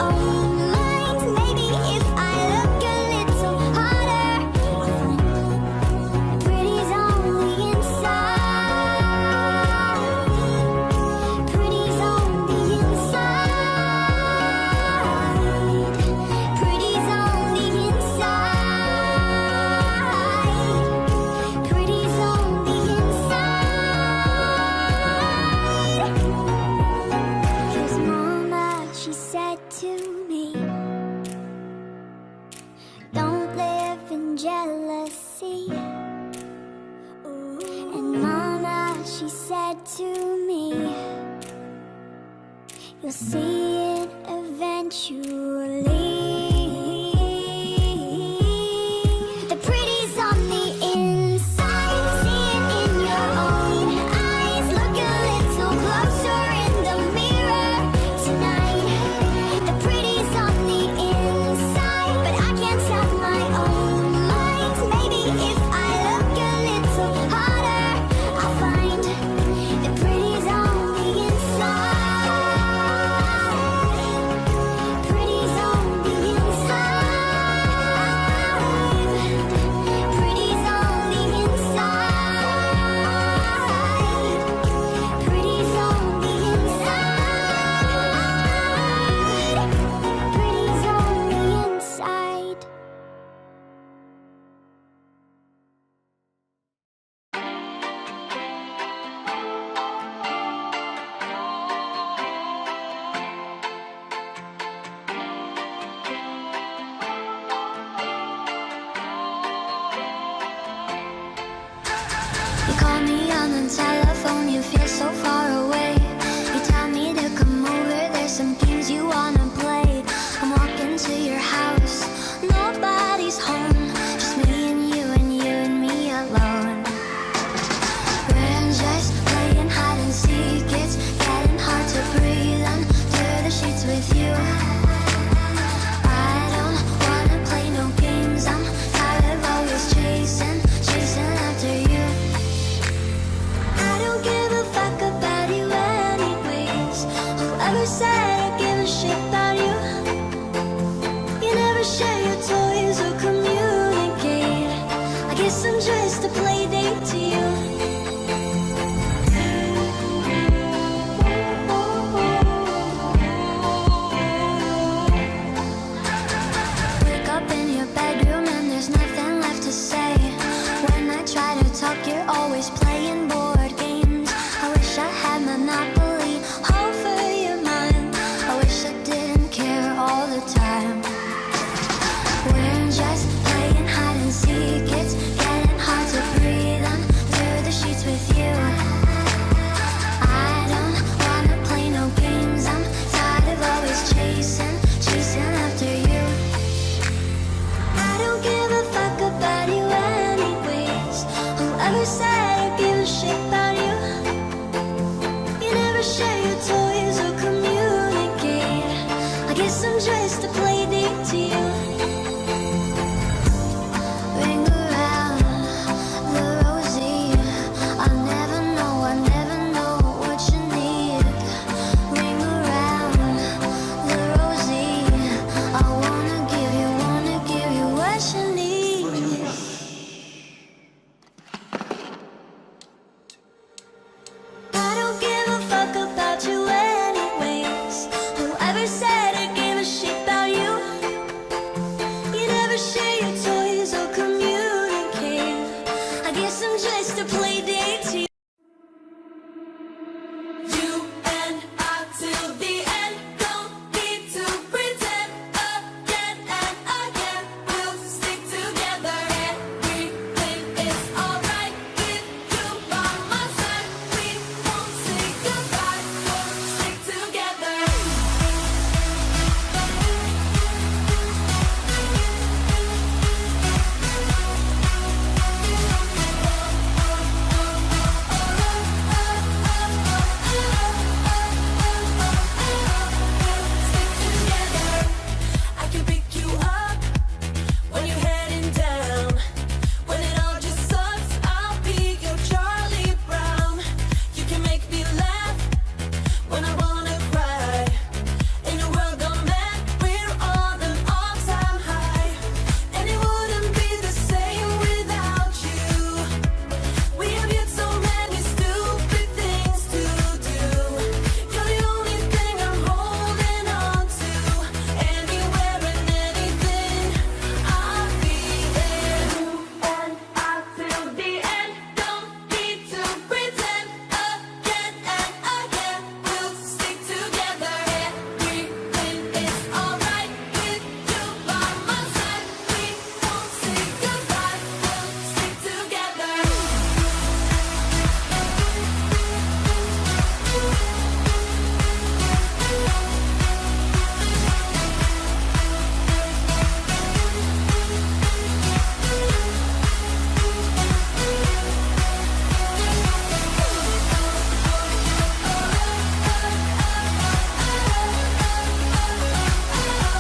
own mind. Maybe if I look a little harder, pretty's on the inside. Pretty's on the inside. Pretty's on the inside. Pretty's on the inside. 'Cause Mama, she said to me, don't live in jealousy. And Mama, she said to me, you'll see it eventually. The pretty's on the inside. See it in your own eyes. Look a little closer in the mirror tonight. The pretty's on the inside, but I can't tell my own mind. Maybe if I look a little harder, I'll find the pretty's on the inside. Pretty's on the inside. Pretty's on the inside. Pretty's on the inside. Pretty's on the inside. You call me on the telephone, you feel so far away. You tell me to come over, there's some games you wanna play. I'm walking to your house, nobody's home, just me and you and me alone. We're just playing hide and seek, it's getting hard to breathe under the sheets with you. I don't wanna play no games, I'm tired of always chasing after you. I don't give a fuck about you anyways. Whoever said I give a shit about you? You never share your toys or communicate. I guess I'm just a play date to you. Wake up in your bedroom and there's nothing left to say. When I try to talk, you're always playing board games. I wish I had Monopoly over your mind. I wish I didn't care all the time. We're just playing hide and seek, it's getting hard to breathe under the sheets with you. I don't wanna play no games, I'm tired of always chasing after you. I don't give a fuck about you anyways. Whoever said I give a shit about you? You never share your toys or communicate. I guess I'm just a play date to you.